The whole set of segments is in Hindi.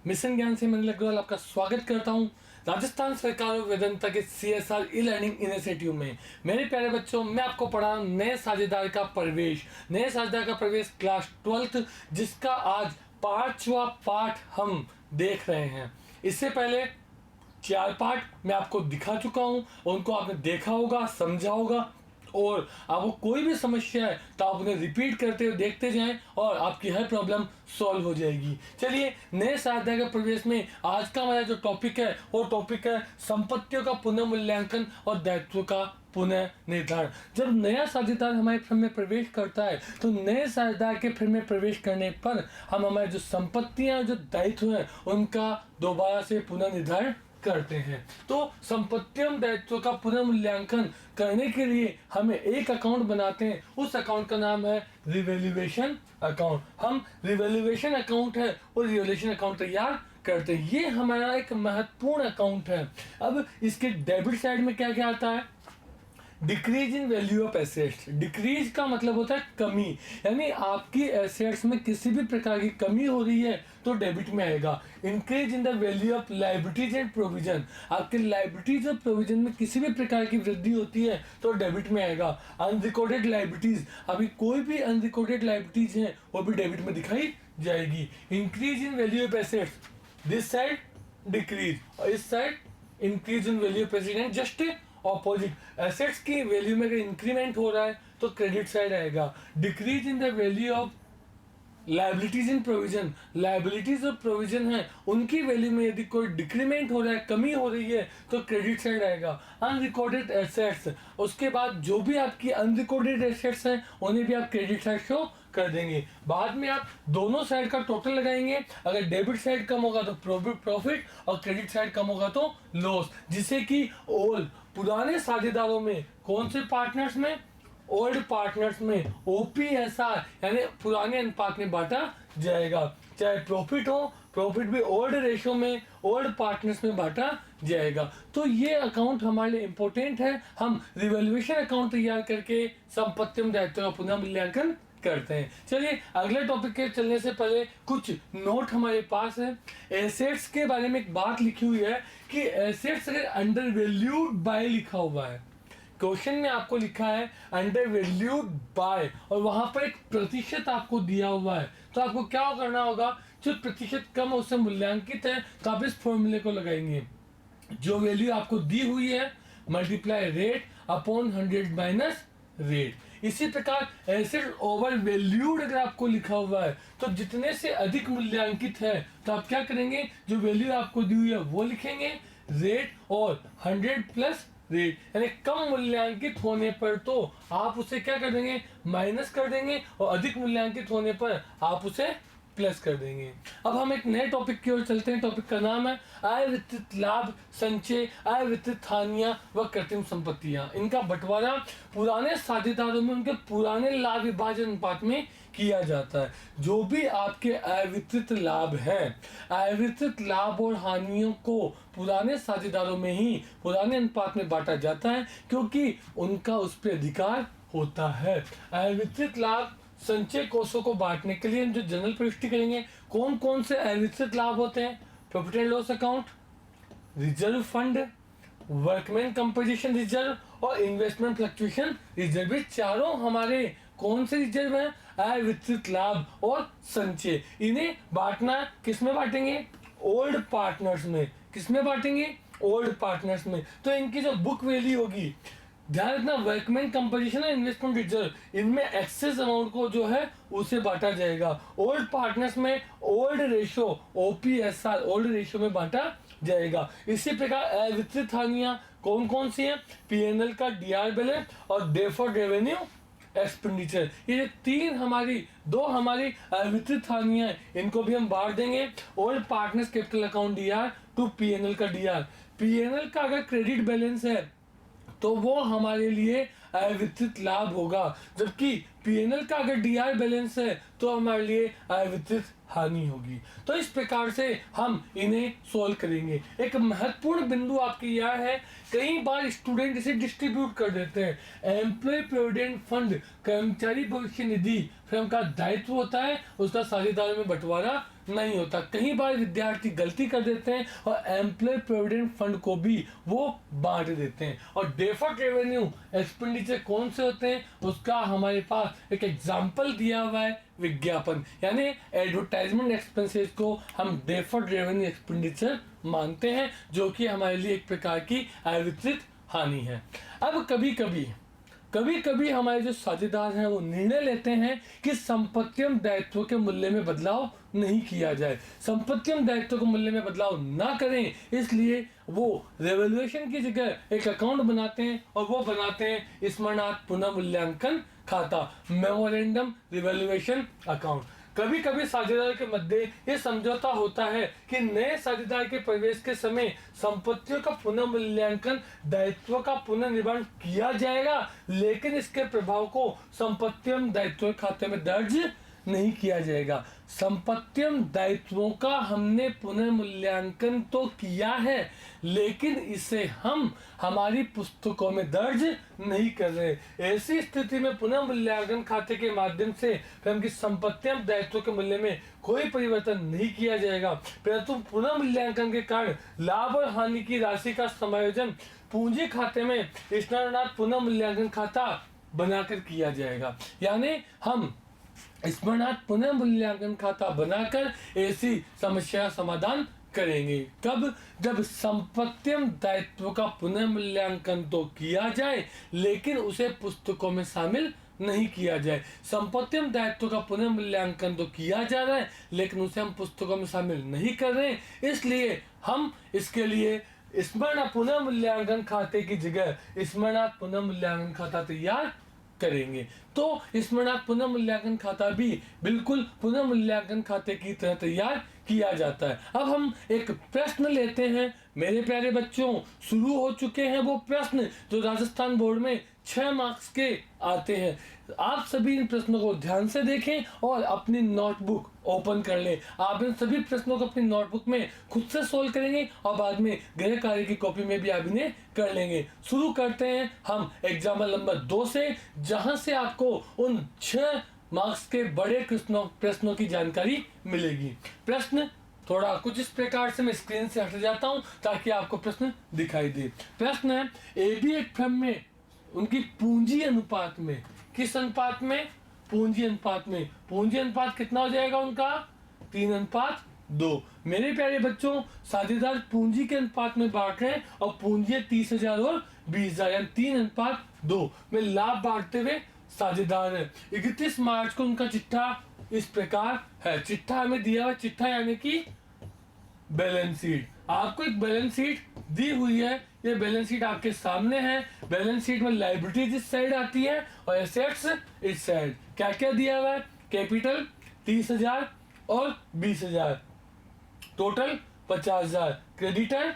मिशन ज्ञान से मैं अनिल अग्रवाल आपका स्वागत करता हूं राजस्थान सरकार और वेदांता के CSR ई लर्निंग इनिशिएटिव में। मेरे प्यारे बच्चों, मैं आपको पढ़ा नए साझेदार का प्रवेश क्लास 12th, जिसका आज 5वां पाठ हम देख रहे हैं। इससे पहले 4 पाठ मैं आपको दिखा चुका हूं, उनको आपने देखा होगा, समझा होगा, और आपको कोई भी समस्या है तो आप उन्हें रिपीट करते हुए देखते जाएं और आपकी हर प्रॉब्लम सॉल्व हो जाएगी। चलिए, नए साझेदार के प्रवेश में आज का हमारा जो टॉपिक है वो टॉपिक है संपत्तियों का पुनः मूल्यांकन और दायित्व का पुनः निर्धारण। जब नया साझेदार हमारे फर्म में प्रवेश करता है तो नए साझेदार के फर्म में प्रवेश करने पर हम हमारे जो संपत्तियां, जो दायित्व है, उनका दोबारा से पुनः निर्धारण करते हैं। तो संपत्तियों दायित्व का पुनः मूल्यांकन करने के लिए हमें एक अकाउंट बनाते हैं। उस अकाउंट का नाम है रिवैल्यूएशन अकाउंट। हम रिवैल्यूएशन अकाउंट है और रिवैल्यूएशन अकाउंट तैयार करते हैं। ये हमारा एक महत्वपूर्ण अकाउंट है। अब इसके डेबिट साइड में क्या क्या आता है? Decrease in value of assets. Decrease का मतलब होता है कमी, यानी आपकी एसेट्स में किसी भी प्रकार की कमी हो रही है तो डेबिट में आएगा। Increase in the value of liabilities and provision. आपके लायबिलिटीज और प्रोविजन में किसी भी प्रकार की वृद्धि होती है तो डेबिट में आएगा। अनरिकॉर्डेड लायबिलिटीज, अभी कोई भी अनरिकॉर्डेड लायबिलिटीज है वो भी डेबिट में दिखाई जाएगी। Increase in value of assets, this side decrease और इस side increase in value of assets, just opposite. Assets की वैल्यू में अगर इंक्रीमेंट हो रहा है तो क्रेडिट साइड आएगा। Decrease in the value of liabilities in provision. Liabilities और प्रोविजन है उनकी वैल्यू में यदि कोई डिक्रीमेंट हो रहा है, कमी हो रही है, तो क्रेडिट साइड आएगा। अनरिकॉर्डेड एसेट्स, उसके बाद जो भी आपकी अनरिकॉर्डेड एसेट्स हैं उन्हें भी आप क्रेडिट साइड शो कर देंगे। बाद में आप दोनों साइड का टोटल लगाएंगे। अगर डेबिट साइड कम होगा तो प्रॉफिट और क्रेडिट साइड कम होगा तो लॉस, जिसे कि ओल्ड पुराने साझेदारों में, कौन से पार्टनर्स में? ओल्ड पार्टनर्स में OPSR यानी पुराने अनुपात में बांटा जाएगा। चाहे प्रॉफिट हो, प्रॉफिट भी ओल्ड रेशो में, ओल्ड पार्टनर्स में बांटा जाएगा। तो ये अकाउंट हमारे लिए इंपॉर्टेंट है। हम रिवैल्यूएशन अकाउंट तैयार करके संपत्ति दायित्व का पुनः मूल्यांकन करते हैं। चलिए, अगले टॉपिक के चलने से पहले कुछ नोट हमारे पास है। एसेट्स के बारे में एक बात लिखी हुई है कि एसेट्स अगर अंडर वैल्यूड बाय लिखा हुआ है, क्वेश्चन में आपको लिखा है अंडर वैल्यूड बाय और वहां पर एक प्रतिशत आपको दिया हुआ है, तो आपको क्या करना होगा? जो प्रतिशत कम है उससे मूल्यांकित है तो आप इस फॉर्मूले को लगाएंगे। जो वैल्यू आपको दी हुई है multiply rate upon 100 minus rate. इसी प्रकार एसेट ओवर वैल्यूड अगर आपको लिखा हुआ है तो जितने से अधिक मूल्यांकित है तो आप क्या करेंगे? जो वैल्यू आपको दी हुई है वो लिखेंगे, रेट और 100 प्लस रेट, यानी कम मूल्यांकित होने पर तो आप उसे क्या कर देंगे? माइनस कर देंगे, और अधिक मूल्यांकित होने पर आप उसे प्लस कर देंगे। अब हम एक नए टॉपिक की ओर चलते हैं। टॉपिक का नाम है आय वित्तीय लाभ, संचय, आय वित्तीय हानियां व कृत्रिम संपत्तियां। इनका बंटवारा पुराने साझेदारों में उनके पुराने लाभ विभाजन अनुपात में किया जाता है। जो भी आपके आय वित्तीय लाभ है, आय वित्तीय लाभ और हानियों को पुराने साझेदारों में ही पुराने अनुपात में बांटा जाता है, क्योंकि उनका उस पर अधिकार होता है। आय वित्तीय लाभ संचय कोषों को बांटने के लिए हम जो जनरल प्रविष्टि करेंगे, कौन कौन से अविच्छिन्न लाभ होते हैं? Profit and loss account, reserve fund, workman composition reserve और इन्वेस्टमेंट फ्लक्चुएशन रिजर्व। ये चारों हमारे कौन से रिजर्व हैं? अविच्छिन्न लाभ और संचय। इन्हें बांटना किस में बांटेंगे? ओल्ड पार्टनर्स में। किस में बांटेंगे? ओल्ड पार्टनर्स में। तो इनकी जो बुक वैल्यू होगी, ध्यान रखना, वर्कमैन कंपोजिशन और इन्वेस्टमेंट रिजर्व, इनमें एक्सेस अमाउंट को जो है उसे बांटा जाएगा। ओल्ड पार्टनर्स में old ratio OPSR old ratio में बांटा जाएगा। इसी प्रकार अविच्छिन्न हानियां कौन कौन सी हैं? PNL का DR बैलेंस और डेफर्ड रेवेन्यू एक्सपेंडिचर। ये दो हमारी अविच्छिन्न हानियां हैं, इनको भी हम बांट देंगे। Old partners capital account DR to PNL का DR। PNL का अगर क्रेडिट बैलेंस है तो वो हमारे लिए अविच्छिन्न लाभ होगा, जबकि PNL का अगर DR बैलेंस है तो हमारे लिए आय वितरित हानि होगी। तो इस प्रकार से हम इन्हें सोल्व करेंगे। एक महत्वपूर्ण बिंदु आपकी यह है, कई बार स्टूडेंट इसे डिस्ट्रीब्यूट कर देते हैं। एम्प्लॉय प्रोविडेंट फंड कर्मचारी भविष्य निधि फर्म का दायित्व होता है, उसका साझेदारों में बंटवारा नहीं होता। कई बार विद्यार्थी गलती कर देते हैं और एम्प्लॉय प्रोविडेंट फंड को भी वो बांट देते हैं। और डेफर्ड रेवेन्यू एक्सपेंडिचर कौन से होते हैं, उसका हमारे पास एक एग्जाम्पल दिया हुआ है, विज्ञापन यानी एडवर्टाइजमेंट एक्सपेंसेस को हम डेफर्ड रेवेन्यू एक्सपेंडिचर मानते हैं, जो कि हमारे लिए एक प्रकार की आय वितरित हानि है। अब कभी कभी हमारे जो साझेदार हैं वो निर्णय लेते हैं कि संपत्ति एवं दायित्व के मूल्य में बदलाव नहीं किया जाए। संपत्ति एवं दायित्व के मूल्य में बदलाव ना करें, इसलिए वो रेवल्यूएशन की जगह एक अकाउंट बनाते हैं और वो बनाते हैं स्मरणार्थ पुनः मूल्यांकन खाता, मेमोरेंडम रिवैल्यूएशन अकाउंट। कभी कभी साझेदार के मध्य ये समझौता होता है कि नए साझेदार के प्रवेश के समय संपत्तियों का पुनः मूल्यांकन, दायित्व का पुनर्निर्माण किया जाएगा, लेकिन इसके प्रभाव को संपत्ति एवं दायित्व खाते में दर्ज नहीं किया जाएगा। संपत्ति एवं दायित्वों का हमने पुनर्मूल्यांकन तो किया है, लेकिन इसे हम हमारी पुस्तकों में दर्ज नहीं कर रहे। ऐसी स्थिति में पुनर्मूल्यांकन खाते के माध्यम से फर्म की संपत्ति एवं दायित्व के मूल्य में कोई परिवर्तन नहीं किया जाएगा, परंतु पुनर्मूल्यांकन के कारण लाभ और हानि की राशि का समायोजन पूंजी खाते में स्मरणार्थ पुनर्मूल्यांकन खाता बनाकर किया जाएगा। यानी हम स्मरणार्थ पुनर्मूल्यांकन खाता बनाकर ऐसी समस्या समाधान करेंगे। कब? जब संपत्ति एवं दायित्व का पुनर्मूल्यांकन तो किया जाए, लेकिन उसे पुस्तकों में शामिल नहीं किया जाए। संपत्ति एवं दायित्व का पुनर्मूल्यांकन तो किया जा रहा है, लेकिन उसे हम पुस्तकों में शामिल नहीं कर रहे हैं। इसलिए हम इसके लिए स्मरणार्थ पुनर्मूल्यांकन खाते की जगह स्मरणार्थ पुनर्मूल्यांकन खाता तैयार करेंगे। तो स्मरणार्थ पुनर्मूल्यांकन खाता भी बिल्कुल पुनर्मूल्यांकन खाते की तरह तैयार किया जाता है। अब हम एक प्रश्न लेते हैं मेरे प्यारे बच्चों। शुरू हो चुके हैं वो प्रश्न जो राजस्थान बोर्ड में 6 मार्क्स के आते हैं। आप सभी इन प्रश्नों को ध्यान से देखें और अपनी नोटबुक ओपन कर लें। आप इन सभी प्रश्नों को अपनी नोटबुक में खुद से सोल्व करेंगे और बाद में गृह कार्य की कॉपी में भी आप इन्हें कर लेंगे। शुरू करते हैं हम एग्जाम्पल नंबर 2 से, जहां से आपको उन 6 मार्क्स के बड़े प्रश्नों की जानकारी मिलेगी। प्रश्न थोड़ा कुछ इस प्रकार से, मैं स्क्रीन से हट जाता हूं ताकि आपको प्रश्न दिखाई दे। प्रश्न है, एबी एक फर्म में उनकी पूंजी अनुपात में, किस अनुपात में? पूंजी अनुपात में। पूंजी अनुपात कितना हो जाएगा उनका? 3:2। मेरे प्यारे बच्चों, साझेदार पूंजी के अनुपात में बांट रहे हैं और पूंजी 30,000 और 20,000 यानी 3:2 में लाभ बांटते हुए साझेदार है। 31 मार्च को उनका चिट्ठा इस प्रकार है। चिट्ठा हमें दिया हुआ, चिट्ठा यानी कि बैलेंस शीट। आपको एक बैलेंस शीट दी हुई है, ये बैलेंस शीट आपके सामने है। बैलेंस शीट में लायबिलिटीज इस साइड आती है और एसेट्स इस साइड। क्या क्या दिया हुआ है? कैपिटल 30,000 और 20,000, टोटल 50,000, क्रेडिटर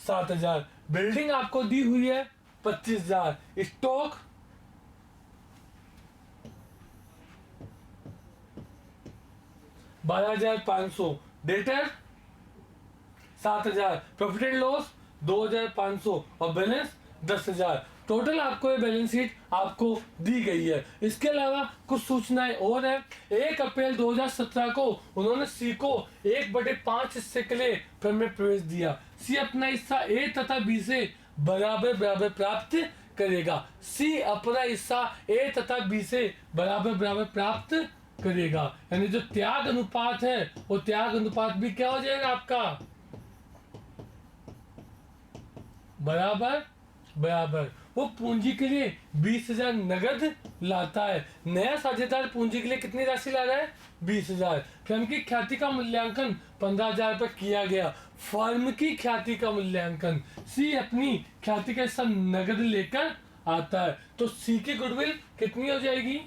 7,000, बिल्डिंग आपको दी हुई है 25,000, stock 12,500, debtor 7,000, profit and loss 2,500 और बैलेंस 10,000। टोटल आपको ये बैलेंस शीट आपको दी गई है। इसके अलावा कुछ सूचनाएं और है। 1 अप्रैल 2017 को उन्होंने सी को 1/5 हिस्से के लिए फर्म में प्रवेश दिया। सी अपना हिस्सा ए तथा बी से बराबर प्राप्त करेगा। सी अपना हिस्सा ए तथा बी से बराबर प्राप्त करेगा। यानी जो त्याग अनुपात है वो त्याग अनुपात भी क्या हो जाएगा आपका? बराबर। वो पूंजी के लिए 20,000 नगद लाता है। नया साझेदार पूंजी के लिए कितनी राशि ला रहा है? 20,000। फर्म की ख्याति का मूल्यांकन 15,000 पर किया गया। फर्म की ख्याति का मूल्यांकन, सी अपनी ख्याति का हिस्सा नगद लेकर आता है। तो सी की गुडविल कितनी हो जाएगी?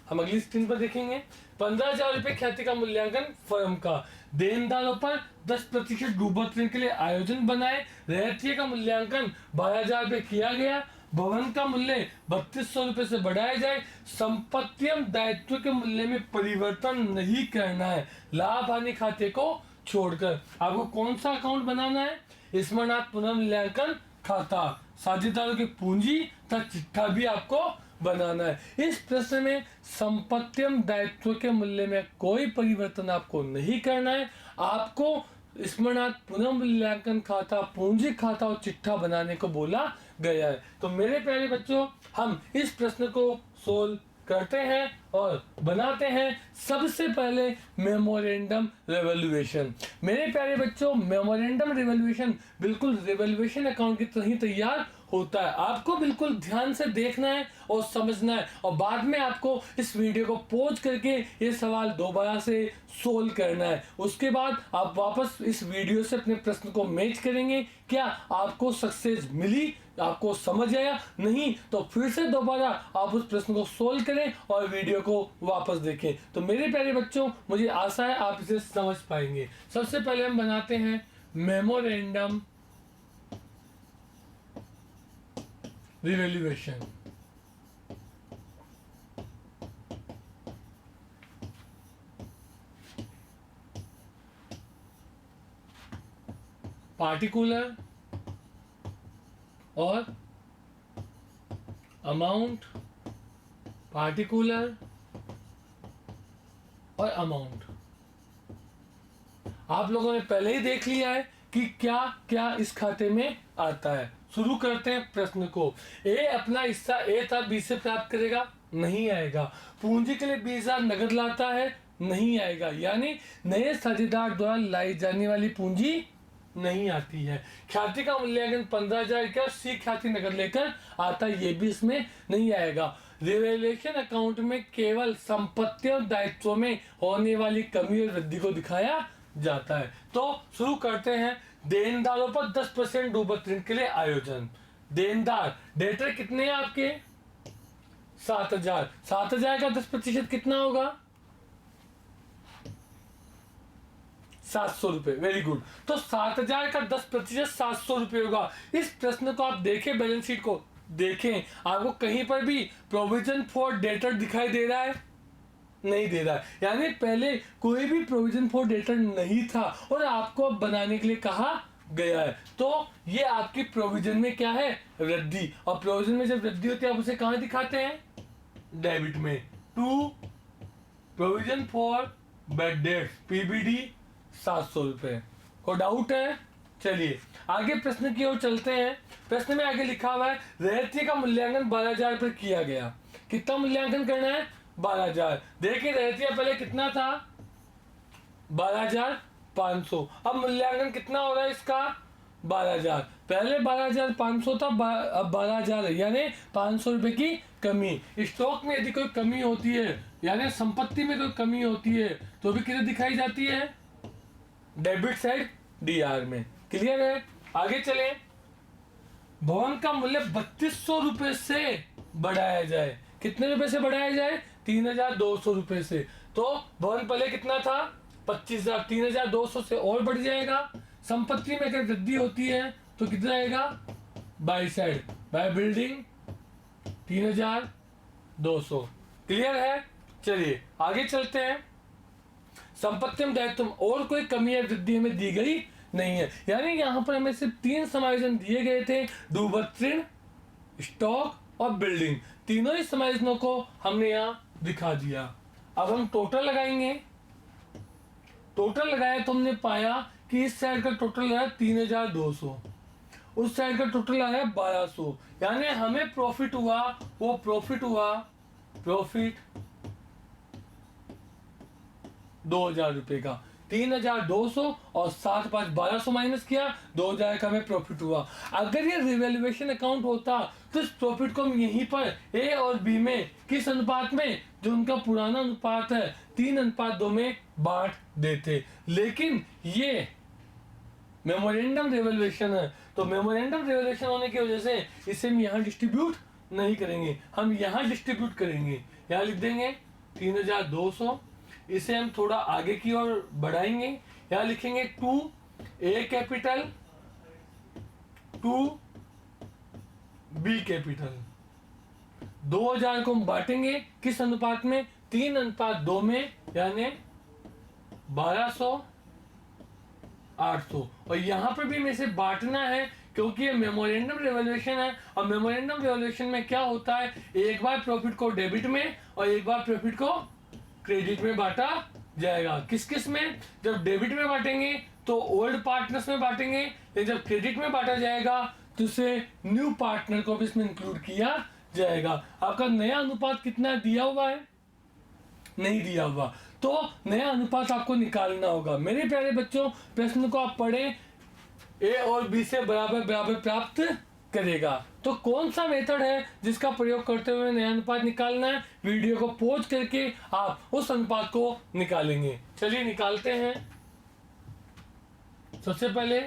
हम अगली स्क्रीन पर देखेंगे। 15,000 रुपए ख्याति का मूल्यांकन फर्म का। देनदारों पर 10% डूबत ऋण के लिए आयोजन बनाए। रहतिये का मूल्यांकन 12,000 रुपए किया गया। भवन का मूल्य 3200 रुपए से बढ़ाया जाए, संपत्ति एवं दायित्व के मूल्य में परिवर्तन नहीं करना है, लाभ हानि खाते को छोड़कर। आपको कौन सा अकाउंट बनाना है? स्मरणार्थ पुनर्मूल्यांकन खाता, साझेदारों की पूंजी तथा चिट्ठा भी आपको बनाना है। इस प्रश्न में संपत्ति एवं दायित्व के मूल्य में कोई परिवर्तन आपको नहीं करना है। आपको स्मरणार्थ पुनर्मूल्यांकन खाता, पूंजी खाता और चिट्ठा बनाने को बोला गया है। तो मेरे प्यारे बच्चों, हम इस प्रश्न को सोल्व करते हैं और बनाते हैं। सबसे पहले मेमोरेंडम रिवैल्यूएशन। मेरे प्यारे बच्चों, मेमोरेंडम रिवैल्यूएशन बिल्कुल रिवैल्यूएशन अकाउंट की तरह ही तैयार होता है। आपको बिल्कुल ध्यान से देखना है और समझना है, और बाद में आपको इस वीडियो को पॉज करके ये सवाल दोबारा से सोल्व करना है। उसके बाद आप वापस इस वीडियो से अपने प्रश्न को मैच करेंगे। क्या आपको सक्सेस मिली, आपको समझ आया? नहीं तो फिर से दोबारा आप उस प्रश्न को सोल्व करें और वीडियो को वापस देखें। तो मेरे प्यारे बच्चों, मुझे आशा है आप इसे समझ पाएंगे। सबसे पहले हम बनाते हैं मेमोरेंडम रिवैल्यूएशन। पार्टिकुलर और अमाउंट, पार्टिकुलर और अमाउंट। आप लोगों ने पहले ही देख लिया है कि क्या क्या इस खाते में आता है। शुरू करते हैं प्रश्न को। ए अपना हिस्सा ए था बी से प्राप्त करेगा, नहीं आएगा। पूंजी के लिए 20,000 नगद लाता है, नहीं आएगा। यानी नए साझेदार द्वारा लाई जाने वाली पूंजी नहीं आती है। ख्याति का मूल्यांकन 15,000 का, सी ख्याति नगद लेकर आता है, ये भी इसमें नहीं आएगा। रिवैल्यूएशन अकाउंट में केवल संपत्ति और दायित्व में होने वाली कमी और वृद्धि को दिखाया जाता है। तो शुरू करते हैं। देनदारों पर 10% डूबत ऋण के लिए आयोजन। देनदार डेटर कितने हैं आपके? 7,000। 7,000 का 10% कितना होगा? 700 रुपए। Very good. तो 7,000 का 10% 700 रुपए होगा। इस प्रश्न को आप देखें, बैलेंस शीट को देखें, आपको कहीं पर भी प्रोविजन फॉर डेटर दिखाई दे रहा है? नहीं दे रहा है। यानी पहले कोई भी प्रोविजन फॉर डेटर नहीं था और आपको अब बनाने के लिए कहा गया है। तो ये आपकी प्रोविजन में क्या है? वृद्धि। और प्रोविजन में जब वृद्धि होती है आप उसे कहां दिखाते हैं? डेबिट में। To provision for bad debt, PBD 700 रुपए। को डाउट है? चलिए आगे प्रश्न की ओर चलते हैं। प्रश्न में आगे लिखा हुआ है रहती का मूल्यांकन 12,000 पर किया गया। कितना मूल्यांकन करना है? 12,000। देखिए रहतिया पहले कितना था? 12,500। अब मूल्यांकन कितना हो रहा है इसका? 12,000। पहले 12,500 था, अब 12,000 है, यानी 500 रुपए की कमी। स्टॉक में यदि कोई कमी होती है, यानी संपत्ति में कोई कमी होती है, तो भी किधर दिखाई जाती है? डेबिट साइड डीआर में। क्लियर है? आगे चले। भवन का मूल्य 3200 रुपए से बढ़ाया जाए। कितने रुपए से बढ़ाया जाए? 3,200 रुपए से। तो भवन पहले कितना था? 25,000। 3,200 से और बढ़ जाएगा। संपत्ति में अगर वृद्धि होती है तो कितना आएगा? By side, by building 3,200। Clear है? चलिए आगे चलते हैं। संपत्ति में दायित्व और कोई कमी या वृद्धि हमें दी गई नहीं है। यानी यहां पर हमें सिर्फ 3 समायोजन दिए गए थे, डूबत ऋण, स्टॉक और बिल्डिंग। तीनों ही समायोजनों को हमने यहाँ दिखा दिया। अब हम टोटल लगाएंगे। टोटल लगाया तो हमने पाया कि इस साइड का टोटल आया 3,200, उस साइड का टोटल आया 1,200। यानी हमें प्रॉफिट हुआ, वो प्रॉफिट हुआ, प्रॉफिट 2,000 रुपए का। 3,200 और 7 5 1,200 माइनस किया, 2,000 का हमें प्रॉफिट हुआ। अगर ये रिवैल्यूएशन अकाउंट होता तो इस प्रॉफिट को हम यहीं पर ए और बी में किस अनुपात में, जो उनका पुराना अनुपात है 3:2 में बांट देते। लेकिन ये मेमोरेंडम रिवैल्यूएशन है, तो मेमोरेंडम रिवैल्यूएशन होने की वजह से इसे हम यहाँ डिस्ट्रीब्यूट नहीं करेंगे, हम यहाँ डिस्ट्रीब्यूट करेंगे। यहाँ लिख देंगे 3,200। इसे हम थोड़ा आगे की ओर बढ़ाएंगे। यहाँ लिखेंगे 2 ए कैपिटल, 2 बी कैपिटल। 2000 को हम बांटेंगे किस अनुपात में? 3:2 में, यानी 1200 800। और यहाँ पर भी मेरे से बांटना है क्योंकि ये मेमोरेंडम रिवॉल्यूशन है, और मेमोरेंडम रिवॉल्यूशन में क्या होता है, एक बार प्रॉफिट को डेबिट में और एक बार प्रॉफिट को क्रेडिट में बांटा जाएगा। किस किस में? जब डेबिट में बांटेंगे तो ओल्ड पार्टनर्स में बांटेंगे, लेकिन जब क्रेडिट में बांटा जाएगा तो उसे न्यू पार्टनर को भी इसमें इंक्लूड किया जाएगा। आपका नया अनुपात कितना दिया हुआ है? नहीं दिया हुआ, तो नया अनुपात आपको निकालना होगा। मेरे प्यारे बच्चों, प्रश्न को आप पढ़ें, ए और बी से बराबर बराबर प्राप्त करेगा। तो कौन सा मेथड है जिसका प्रयोग करते हुए नया अनुपात निकालना है? वीडियो को पॉज करके आप उस अनुपात को निकालेंगे। चलिए निकालते हैं। सबसे पहले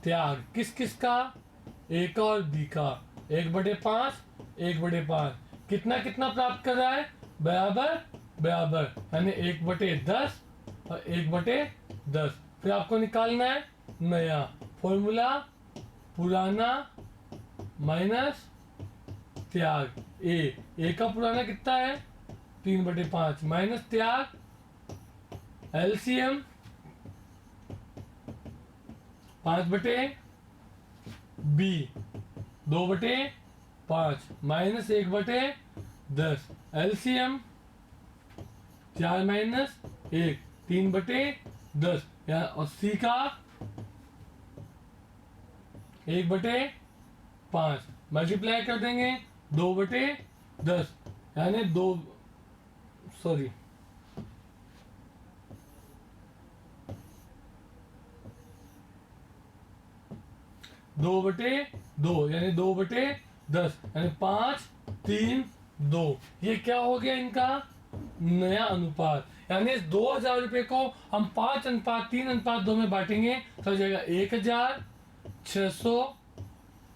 त्याग किस किस का? ए का और बी का। 1/5 1/5 कितना कितना प्राप्त कर रहा है? बराबर बराबर, यानी 1/10 और 1/10। फिर आपको निकालना है नया। फॉर्मूला पुराना माइनस त्याग। ए का पुराना कितना है? 3/5 माइनस त्याग। एलसीएम 5/बी 2/5 माइनस 1/10। एलसीएम 4 माइनस 1 3/10, और सी का 1/5 मल्टीप्लाई कर देंगे 2/10, यानी 2/2 यानी 2/10, यानी 5 3 2। ये क्या हो गया इनका नया अनुपात। यानी इस 2000 रुपए को हम 5:3:2 में बांटेंगे तो हो जाएगा 1000 600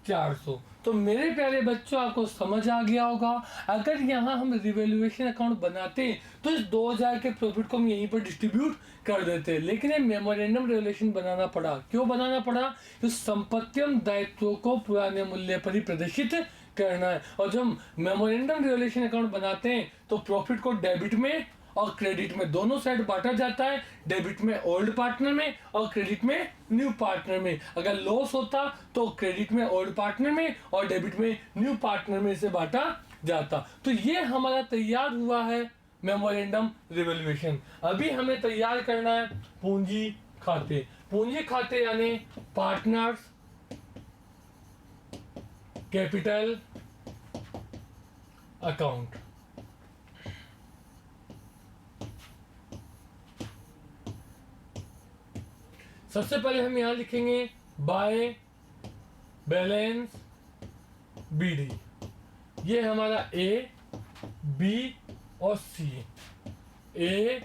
400। तो मेरे प्यारे बच्चों, आपको समझ आ गया होगा। अगर यहाँ हम रिवैल्यूएशन अकाउंट बनाते तो इस 2000 के प्रॉफिट को हम यहीं पर डिस्ट्रीब्यूट कर देते, लेकिन ये मेमोरेंडम रिवैल्यूएशन बनाना पड़ा। क्यों बनाना पड़ा? तो संपत्तियों दायित्वों को पुराने मूल्य पर ही प्रदर्शित करना है। और जब मेमोरेंडम रिवैल्यूएशन अकाउंट बनाते हैं तो प्रॉफिट को डेबिट में और क्रेडिट में दोनों साइड बांटा जाता है। डेबिट में ओल्ड पार्टनर में और क्रेडिट में न्यू पार्टनर में। अगर लॉस होता तो क्रेडिट में ओल्ड पार्टनर में और डेबिट में न्यू पार्टनर में से बांटा जाता। तो ये हमारा तैयार हुआ है मेमोरेंडम रिवैल्यूएशन। अभी हमें तैयार करना है पूंजी खाते। पूंजी खाते यानी पार्टनर्स कैपिटल अकाउंट। सबसे पहले हम यहां लिखेंगे बाय बैलेंस बीडी। ये हमारा ए बी और सी, ए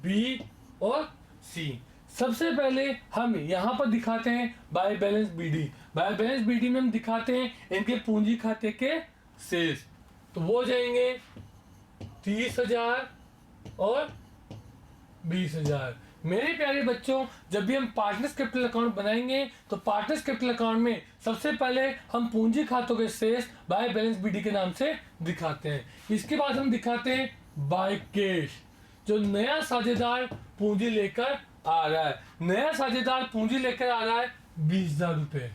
बी और सी। सबसे पहले हम यहां पर दिखाते हैं by balance BD. By balance BD में हम दिखाते हैं इनके पूंजी खाते के शेष। तो वो हो जाएंगे 30,000 और 20,000। मेरे प्यारे बच्चों, जब भी हम पार्टनर्स कैपिटल अकाउंट बनाएंगे तो पार्टनर्स कैपिटल अकाउंट में सबसे पहले हम पूंजी खातों के शेष बाय बैलेंस बीडी के नाम से दिखाते हैं। इसके बाद हम दिखाते हैं बाय कैश, जो नया साझेदार पूंजी लेकर आ रहा है। नया साझेदार पूंजी लेकर आ रहा है 20,000 रुपए।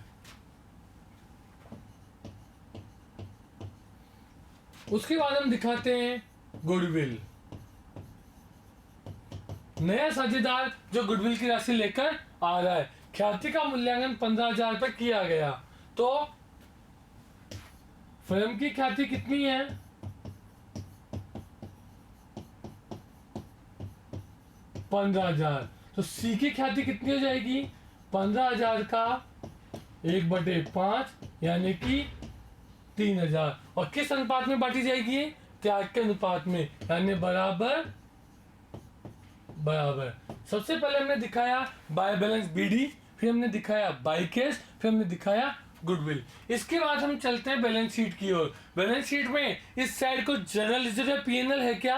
उसके बाद हम दिखाते हैं गुडविल। नया साझेदार जो गुडविल की राशि लेकर आ रहा है। ख्याति का मूल्यांकन 15,000 पर किया गया, तो फर्म की ख्याति कितनी है? 15,000। तो सी की ख्याति कितनी हो जाएगी? 15,000 का 1/5 यानी कि 3,000। और किस अनुपात में बांटी जाएगी? त्याग के अनुपात में, यानी बराबर बराबर। सबसे पहले हमने दिखाया बाय बैलेंस बीडी, फिर हमने दिखाया बाय कैश, फिर हमने दिखाया गुडविल। इसके बाद हम चलते हैं बैलेंस शीट की ओर। बैलेंस शीट में इस साइड को जर्नल लेजर या पीएनएल है क्या?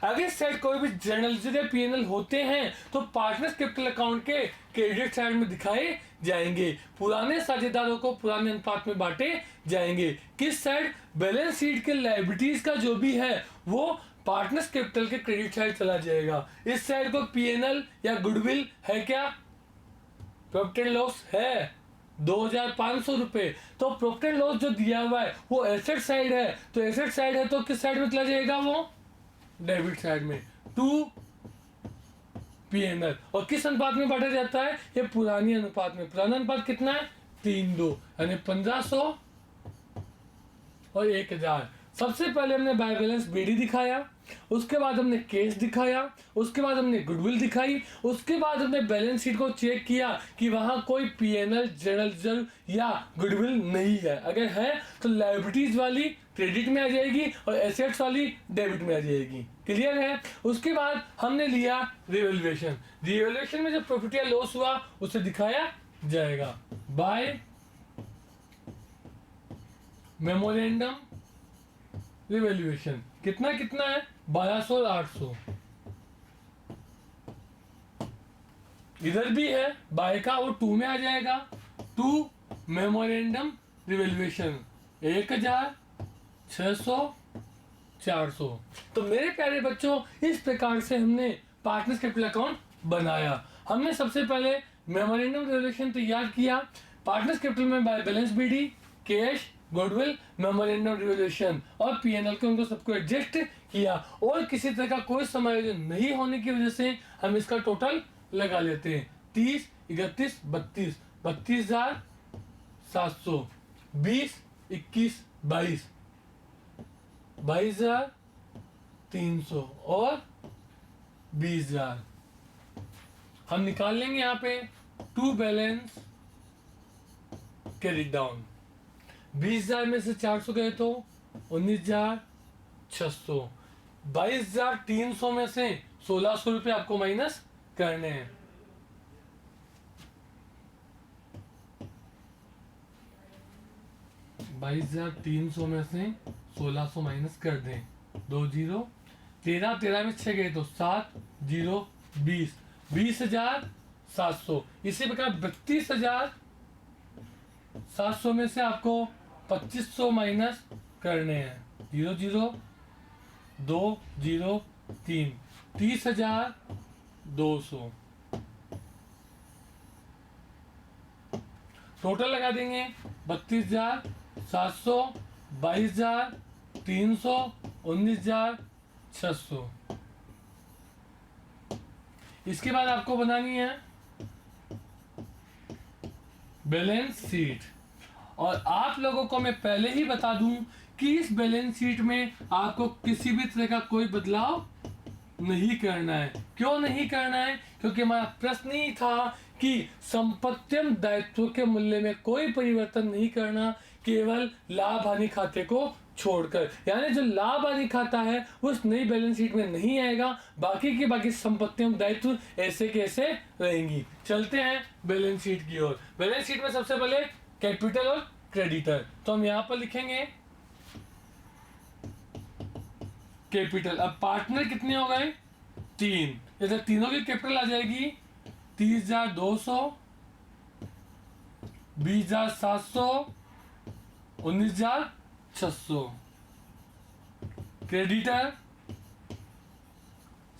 अगर इस साइड कोई भी जर्नल लेजर या पीएनएल होते हैं तो पार्टनर्स कैपिटल अकाउंट के क्रेडिट साइड में दिखाए जाएंगे, पुराने साझेदारों को पुराने अनुपात में बांटे जाएंगे। किस साइड? बैलेंस शीट के लायबिलिटीज का जो भी है वो पार्टनर्स कैपिटल के क्रेडिट साइड चला जाएगा। इस साइड को पीएनएल या गुडविल है क्या? प्रॉफिट एंड लॉस है 2500 रुपए। तो प्रॉफिट एंड लॉस जो दिया हुआ है वो एसेट साइड है, तो एसेट साइड है तो किस साइड में चला जाएगा? वो डेबिट साइड में, टू पीएनएल। और किस अनुपात में बांटा जाता है? ये पुरानी अनुपात में। पुराना अनुपात कितना है? 3:2, यानी 1500 और 1000। सबसे पहले हमने बाय बैलेंस बीडी दिखाया, उसके बाद हमने केस दिखाया, उसके बाद हमने गुडविल दिखाई, उसके बाद हमने बैलेंस शीट को चेक किया कि वहां कोई पीएनएल, जनरल रिजर्व या गुडविल नहीं है। अगर है तो लायबिलिटीज वाली क्रेडिट में आ जाएगी और एसेट्स वाली डेबिट में आ जाएगी। क्लियर है? उसके बाद हमने लिया रिवैल्यूएशन। रिवैल्यूएशन में जो प्रॉफिट या लॉस हुआ उसे दिखाया जाएगा बाय मेमोरेंडम रिवैल्यूएशन। कितना कितना है? 1200 और 800। इधर भी है बाय का, वो 2 में आ जाएगा। 2 मेमोरेंडम रिवैल्यूएशन 1600 400। तो मेरे प्यारे बच्चों, इस प्रकार से हमने पार्टनर्स कैपिटल अकाउंट बनाया। हमने सबसे पहले मेमोरेंडम रिवैल्यूएशन तैयार किया। पार्टनर्स कैपिटल में by balance BD, cash, goodwill, memorandum revaluation और पीएनएल के उनको सबको एडजस्ट किया, और किसी तरह का कोई समायोजन नहीं होने की वजह से हम इसका टोटल लगा लेते हैं। 30, 31, 32, 32,700, 20, 21, 22, 22,300 और 20,000 हम निकाल लेंगे यहाँ पे। टू बैलेंस कैरी डाउन 20,000 में से 400 गए तो 19,600। 22,300 में से 1,600 रुपये आपको माइनस करने हैं। $22,300 में से 1,600 माइनस कर दें। 2 0, 13, 13 में 6 गए तो 7, 0, 20, 20,700। इसी प्रकार 32,700 में से आपको 2500 माइनस करने हैं। 0 0, 2 0, 3, 30,200। टोटल लगा देंगे 32,700, 22,300, 19,600। इसके बाद आपको बनानी है बैलेंस शीट। और आप लोगों को मैं पहले ही बता दूं कि इस बैलेंस शीट में आपको किसी भी तरह का कोई बदलाव नहीं करना है। क्यों नहीं करना है? क्योंकि हमारा प्रश्न ही था कि संपत्तियम दायित्व के मूल्य में कोई परिवर्तन नहीं करना, केवल लाभ हानि खाते को छोड़कर। यानी जो लाभ हानि खाता है वो उस नई बैलेंस शीट में नहीं आएगा, बाकी की बाकी संपत्तियम दायित्व ऐसे के ऐसे रहेंगी। चलते हैं बैलेंस शीट की ओर। बैलेंस शीट में सबसे पहले कैपिटल और क्रेडिटर, तो हम यहाँ पर लिखेंगे कैपिटल। अब पार्टनर कितने हो गए? 3, जैसे तीनों की कैपिटल आ जाएगी 30,200, 20,700, 19,600। क्रेडिटर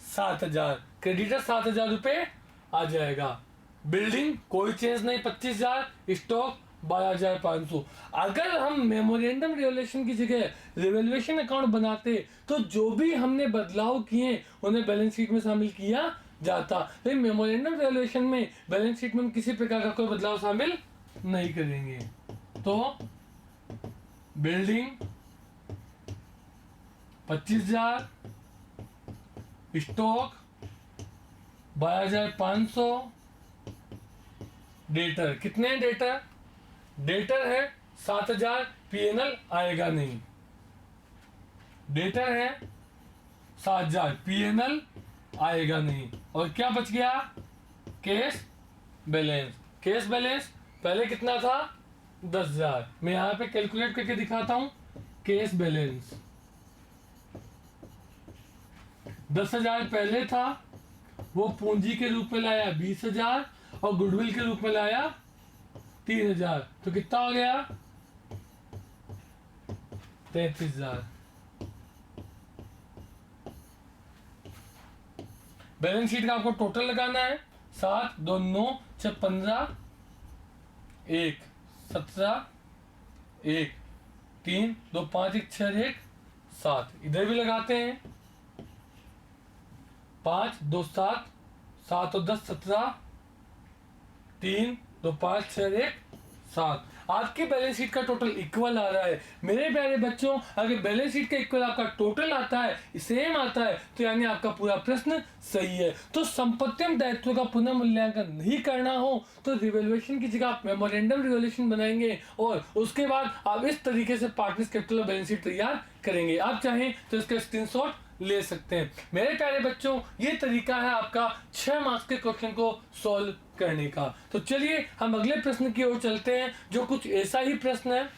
7,000, क्रेडिटर 7,000 रुपये आ जाएगा। बिल्डिंग कोई चेंज नहीं 25,000, स्टॉक 12,500। अगर हम मेमोरेंडम रिवैल्यूएशन की जगह रिवैल्यूएशन अकाउंट बनाते तो जो भी हमने बदलाव किए उन्हें बैलेंस शीट में शामिल किया जाता। लेकिन मेमोरेंडम रिवैल्यूएशन में बैलेंस शीट में हम किसी प्रकार का कोई बदलाव शामिल नहीं करेंगे। तो बिल्डिंग 25,000, स्टॉक 12,500, डेटर कितने डेटर? डेटर है 7,000, पीएनएल आएगा नहीं। डेटर है 7,000, पीएनएल आएगा नहीं। और क्या बच गया? Cash balance. कैश बैलेंस पहले कितना था? 10,000। मैं यहाँ पे कैलकुलेट करके दिखाता हूँ। कैश बैलेंस 10,000 पहले था, वो पूंजी के रूप में लाया 20,000 और गुडविल के रूप में लाया 3000, तो कितना हो गया 33,000। बैलेंस शीट का आपको टोटल लगाना है 7 2 9 6 15 1 17 1 3 2 5 1 6 1 7। इधर भी लगाते हैं 5 2 7 7 और 10 17 3 2 5 6 1 7। आपके बैलेंस शीट का टोटल इक्वल आ रहा है। मेरे प्यारे बच्चों, अगर बैलेंस शीट का इक्वल आपका टोटल आता है, सेम आता है, तो यानी आपका पूरा प्रश्न सही है। तो संपत्ति एवं दायित्व का पुनः मूल्यांकन नहीं करना हो तो रिवैल्यूएशन की जगह आप मेमोरेंडम रिवैल्यूएशन बनाएंगे और उसके बाद आप इस तरीके से पार्टनर्स कैपिटल बैलेंस शीट तैयार करेंगे। आप चाहें तो इसका स्क्रीनशॉट ले सकते हैं। मेरे प्यारे बच्चों, ये तरीका है आपका 6 मार्क्स के क्वेश्चन को सॉल्व करने का। तो चलिए हम अगले प्रश्न की ओर चलते हैं, जो कुछ ऐसा ही प्रश्न है।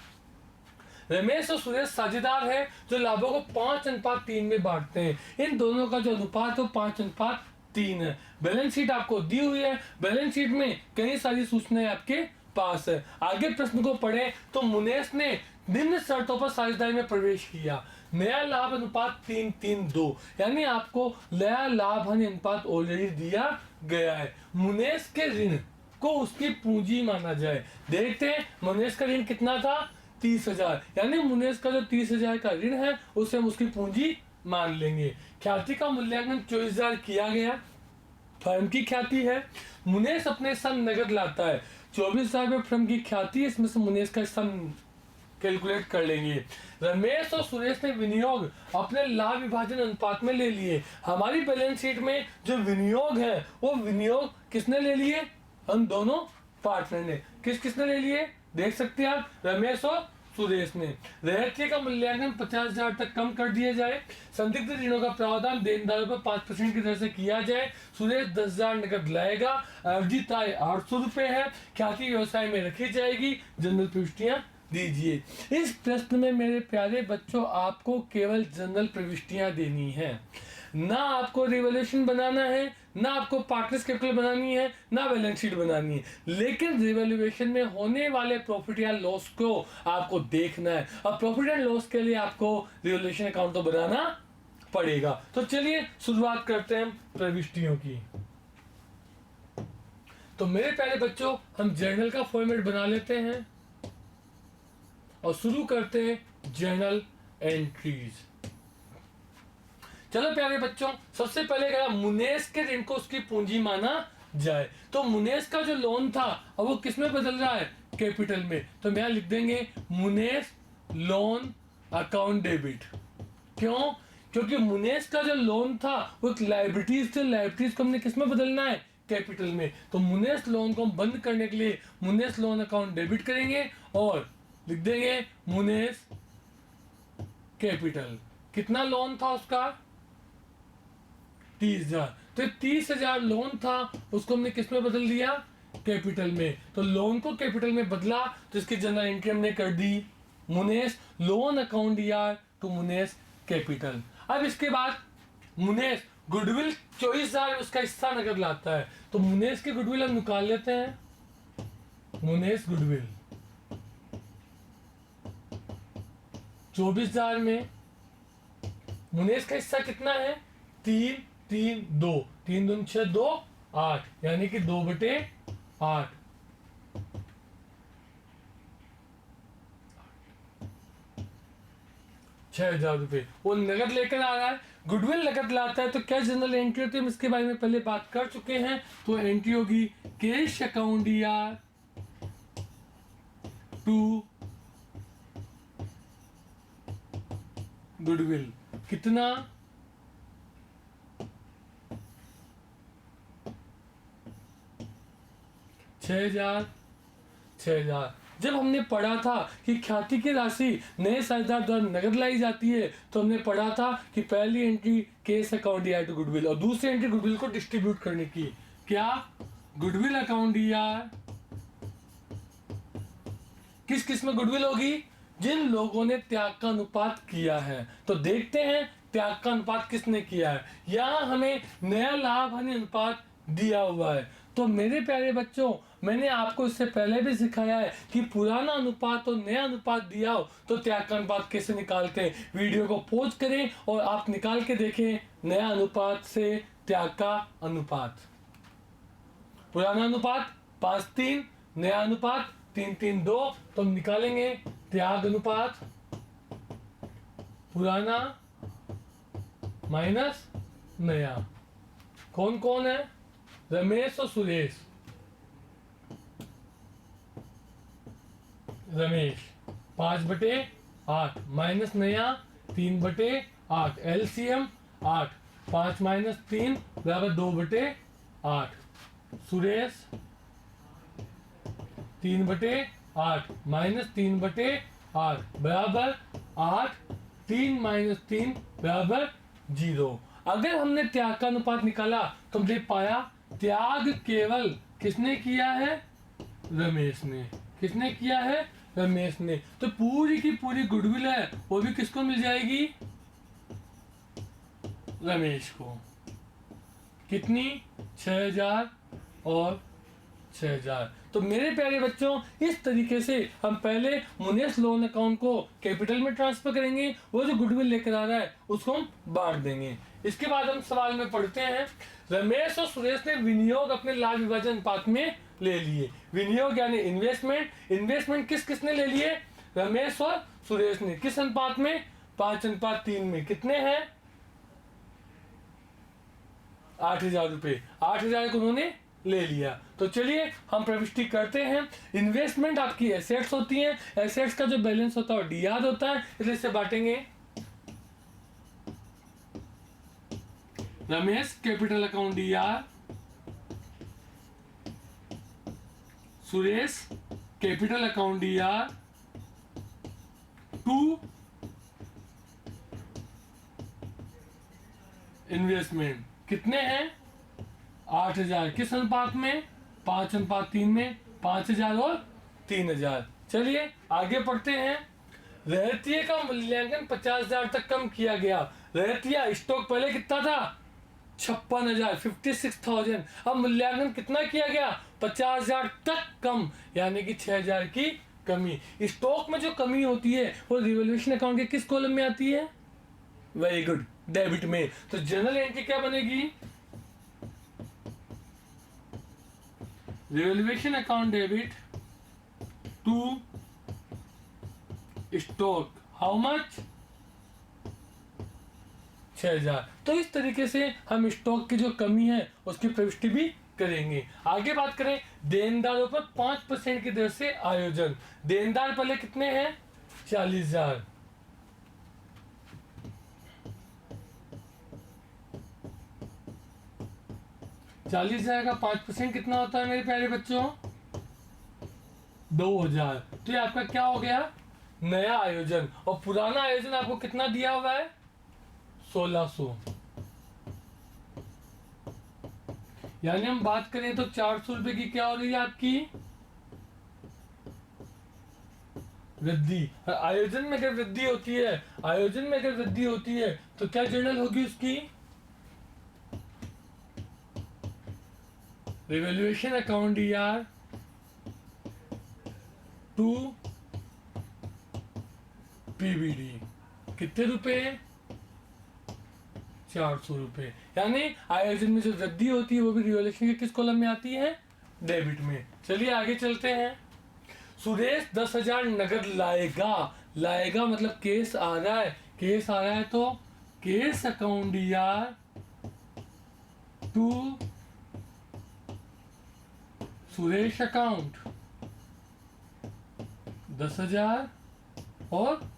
रमेश और सुरेश साझेदार है जो लाभों को 5:3 में बांटते हैं। इन दोनों का जो अनुपात है 5:3 है। बैलेंस शीट आपको दी हुई है। बैलेंस शीट में कई सारी सूचनाएं आपके पास है। आगे प्रश्न को पढ़े तो मुनेश ने निम्न शर्तों पर साझेदारी में प्रवेश किया। नया लाभ अनुपात 3:3:2, यानी आपको नया लाभ हानि अनुपात ऑलरेडी दिया गया है। मुनेश के ऋण को उसकी पूंजी माना जाए। देखते हैं मुनेश का ऋण कितना था 30,000, यानी मुनेश का जो 30,000 का ऋण है उसे हम उसकी पूंजी मान लेंगे। ख्याति का मूल्यांकन 24,000 किया गया। फर्म की ख्याति है। मुनेश अपने साथ नगद लाता है 24,000 में फर्म की ख्याति, इसमें से मुनेश का हिस्सा कैलकुलेट कर लेंगे। रमेश और सुरेश ने विनियोग अपने लाभ विभाजन अनुपात में ले लिए। हमारी बैलेंस शीट में जो विनियोग है वो विनियोग किसने ले लिए, हम दोनों पार्टनर ने। किसने ले लिए देख सकते हैं आप, रमेश और सुरेश ने। रहस्य का मूल्यांकन 50,000 तक कम कर दिया जाए। संदिग्ध ऋणों का प्रावधान देनदारों पर 5% की दर से किया जाए। सुरेश 10,000 नकद लाएगा। अर्जित आय 800 रुपए है। ख्याति व्यवसाय में रखी जाएगी। जनरल प्रविष्टियां दीजिए। इस प्रश्न में मेरे प्यारे बच्चों आपको केवल जनरल प्रविष्टियां देनी है, ना आपको रिवैल्यूएशन बनाना है, ना आपको पार्टनर्स कैपिटल बनानी है, ना बैलेंस शीट बनानी है। लेकिन रिवैल्यूएशन में होने वाले प्रॉफिट या लॉस को आपको देखना है। अब प्रॉफिट एंड लॉस के लिए आपको रिवैल्यूएशन अकाउंट तो बनाना पड़ेगा। तो चलिए शुरुआत करते हैं प्रविष्टियों की। तो मेरे प्यारे बच्चों हम जर्नल का फॉर्मेट बना लेते हैं और शुरू करते हैं जर्नल एंट्रीज। चलो प्यारे बच्चों, सबसे पहले कहा मुनेश के ऋण को उसकी पूंजी माना जाए। तो मुनेश का जो लोन था अब वो किस में बदल रहा है, कैपिटल में। तो यहां लिख देंगे मुनेश लोन अकाउंट डेबिट। क्यों, क्योंकि मुनेश का जो लोन था वो एक लायबिलिटीज थे। लायबिलिटीज को हमने किस में बदलना है, कैपिटल में। तो मुनेश लोन को हम बंद करने के लिए मुनेश लोन अकाउंट डेबिट करेंगे और लिख देंगे मुनेश कैपिटल। कितना लोन था उसका 30,000। तो 30,000 लोन था, उसको हमने किस में बदल दिया, कैपिटल में। तो लोन को कैपिटल में बदला तो इसकी जनरल एंट्री हमने कर दी मुनेश लोन अकाउंट दिया टू मुनेश कैपिटल। अब इसके बाद मुनेश गुडविल 24,000 उसका हिस्सा नकद लाता है। तो मुनेश की गुडविल हम निकाल लेते हैं। मुनेश गुडविल 24,000 में मुनेश का हिस्सा कितना है 3:3:2, 3 दूनी 6 2 8, यानी कि 2/8, 6,000 रुपए वो नगद लेकर आ रहा है। गुडविल नगद लाता है तो क्या जनरल एंट्री होती है, हम इसके बारे में पहले बात कर चुके हैं। तो एंट्री होगी cash account DR to goodwill. कितना 6,000। जब हमने पढ़ा था कि ख्याति की राशि नए साझेदार द्वारा नगद लाई जाती है तो हमने पढ़ा था कि पहली entry cash account DR to goodwill और दूसरी एंट्री गुडविल को डिस्ट्रीब्यूट करने की। क्या गुडविल अकाउंट डीआर किस किस में गुडविल होगी, जिन लोगों ने त्याग का अनुपात किया है। तो देखते हैं त्याग का अनुपात किसने किया है। यहाँ हमें नया लाभ हानि अनुपात दिया हुआ है। तो मेरे प्यारे बच्चों मैंने आपको इससे पहले भी सिखाया है कि पुराना अनुपात और नया अनुपात दिया हो तो त्याग का अनुपात कैसे निकालते हैं। वीडियो को पॉज करें और आप निकाल के देखें नया अनुपात से त्याग का अनुपात। पुराना अनुपात 5:3, नया अनुपात 3:3:2, तो हम निकालेंगे त्याग अनुपात पुराना माइनस नया। कौन कौन है? रमेश और सुरेश। रमेश 5/8 माइनस नया 3/8, एलसीएम 8, 5 - 3 = 2/8। सुरेश 3/8 माइनस 3/8 बराबर 8, 3 - 3 = 0। अगर हमने त्याग का अनुपात निकाला तो हमने पाया त्याग केवल किसने किया है? रमेश ने। किसने किया है? रमेश ने। तो पूरी की पूरी गुडविल है वो भी किसको मिल जाएगी? रमेश को। कितनी? 6000 और 6000। तो मेरे प्यारे बच्चों, इस तरीके से हम पहले मुनेश लोन अकाउंट को कैपिटल में ट्रांसफर करेंगे, वो जो गुडविल लेकर आ रहा है उसको हम बांट देंगे। इसके बाद हम सवाल में पढ़ते हैं, रमेश और सुरेश ने विनियोग अपने लाभ विभाजन अनुपात में ले लिए। विनियोग यानी इन्वेस्टमेंट। इन्वेस्टमेंट किस किसने ले लिए? रमेश और सुरेश ने। किस अनुपात में? 5:3 में। कितने हैं? 8000 रुपए। 8000 को उन्होंने ले लिया। तो चलिए हम प्रविष्टि करते हैं। इन्वेस्टमेंट आपकी एसेट्स होती हैं। एसेट्स का जो बैलेंस होता है डीआर होता है, इसलिए इसे बांटेंगे। Ramesh capital account DR, Suresh capital account DR to investment. कितने हैं? 8000। किस अनुपात में? 5:3 में। 5000 और 3000। चलिए आगे पढ़ते हैं। रहतिये का मूल्यांकन 50,000 तक कम किया गया। रहतिया स्टॉक पहले कितना था? 56,000, 56,000। अब मूल्यांकन कितना किया गया? 50,000 तक कम, यानी कि 6,000 की कमी। स्टॉक में जो कमी होती है वो रिवैल्यूएशन अकाउंट के किस कॉलम में आती है? वेरी गुड, डेबिट में। तो जनरल एंट्री क्या बनेगी? Revaluation account debit to stock. How much? 6,000। तो इस तरीके से हम स्टॉक की जो कमी है उसकी प्रविष्टि भी करेंगे। आगे बात करें, देनदारों पर 5% की दर से आयोजन। देनदार पहले कितने हैं? 40,000। 40,000 का 5% कितना होता है मेरे प्यारे बच्चों? 2,000। तो ये आपका क्या हो गया? नया आयोजन। और पुराना आयोजन आपको कितना दिया हुआ है? 1600। यानी हम बात करें तो 400 रुपए की क्या हो रही है आपकी? वृद्धि। आयोजन में अगर वृद्धि होती है, आयोजन में अगर वृद्धि होती है तो क्या जर्नल होगी उसकी? Revaluation account DR to PBD. कितने रुपए? 400 रुपए। यानी आयोजन में जो वृद्धि होती है वो भी रिवैल्यूएशन के किस कॉलम में आती है? डेबिट में। चलिए आगे चलते हैं। सुरेश 10,000 नगद लाएगा। लाएगा मतलब केस आ रहा है। केस आ रहा है तो cash account DR to Suresh account 10,000 और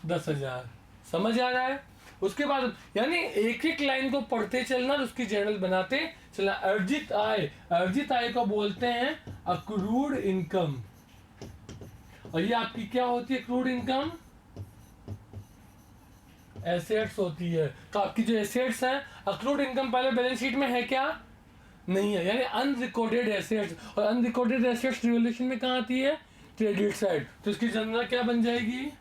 10,000। समझ आ रहा है? उसके बाद यानी एक एक लाइन को पढ़ते चलना, उसकी जर्नल बनाते चलना। अर्जित आय। अर्जित आय को बोलते हैं अक्रूड इनकम। और ये आपकी क्या होती है? अक्रूड इनकम एसेट्स होती है। तो आपकी जो एसेट्स है, अक्रूड इनकम पहले बैलेंस शीट में है क्या? नहीं है, यानी अनरिकॉर्डेड एसेट्स। और अनरिकॉर्डेड एसेट्स रिवैल्यूएशन में कहाँ आती है? Credit side. तो इसकी जर्नल क्या बन जाएगी?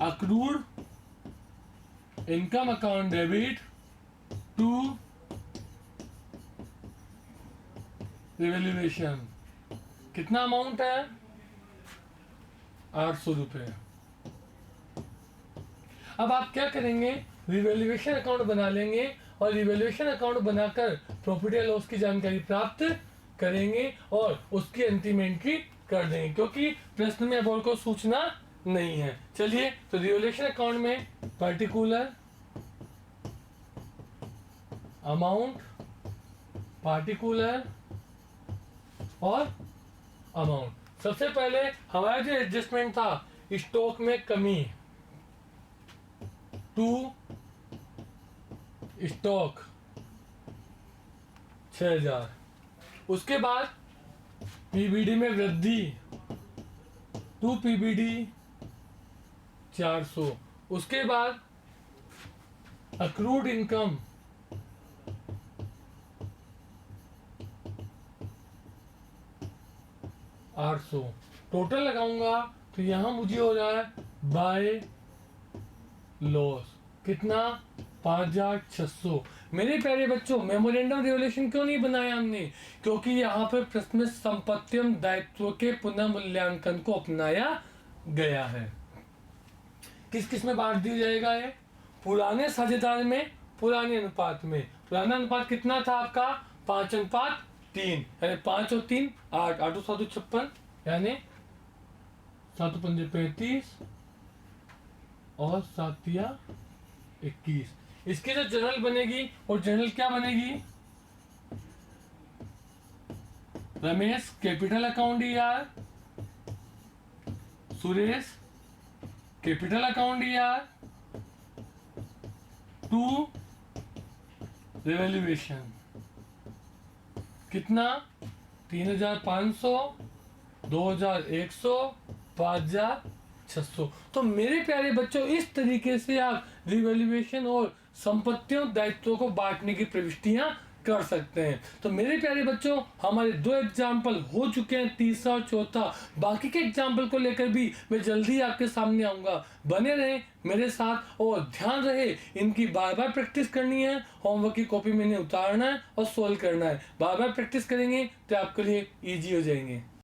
Accrued income account debit to revaluation कितना अमाउंट है? 800 रुपये। अब आप क्या करेंगे, रिवैल्यूएशन अकाउंट बना लेंगे और रिवैल्यूएशन अकाउंट बनाकर प्रॉफिट या लॉस की जानकारी प्राप्त करेंगे और उसकी अंतिम एंट्री कर देंगे, क्योंकि प्रश्न में अब और कोई सूचना नहीं है। चलिए, तो रिवैल्यूएशन अकाउंट में पर्टिकुलर अमाउंट, पार्टिकुलर और अमाउंट। सबसे पहले हमारा जो एडजस्टमेंट था, स्टॉक में कमी टू स्टॉक 6000, उसके बाद पीबीडी में वृद्धि टू पीबीडी 400, उसके बाद अक्रूड इनकम 800, टोटल लगाऊंगा तो यहां मुझे हो रहा है बाय लॉस कितना, 5600। मेरे प्यारे बच्चों, मेमोरेंडम रिवॉल्यूशन क्यों नहीं बनाया हमने? क्योंकि यहाँ पर प्रश्न में संपत्ति एवं दायित्व के पुनः मूल्यांकन को अपनाया गया है। किस किस में बांट दिया जाएगा ये? पुराने साझेदार में, पुराने अनुपात में। पुराना अनुपात कितना था आपका? 5:3, यानी 5 और 3 8, 8 7 56, यानी 7 5 35 और 7 21। इसकी जो जनरल बनेगी, और जनरल क्या बनेगी? रमेश कैपिटल अकाउंट यार, सुरेश कैपिटल अकाउंट यार, टू रिवैल्यूएशन कितना? 3500, 2100, 5600। तो मेरे प्यारे बच्चों, इस तरीके से आप रिवैल्यूएशन और संपत्तियों दायित्वों को बांटने की प्रविष्टियां कर सकते हैं। तो मेरे प्यारे बच्चों, हमारे 2 एग्जाम्पल हो चुके हैं, तीसरा और चौथा। बाकी के एग्जाम्पल को लेकर भी मैं जल्दी आपके सामने आऊंगा। बने रहें मेरे साथ और ध्यान रहे, इनकी बार बार प्रैक्टिस करनी है। होमवर्क की कॉपी में इन्हें उतारना है और सोल्व करना है। बार बार प्रैक्टिस करेंगे तो आपके लिए ईजी हो जाएंगे।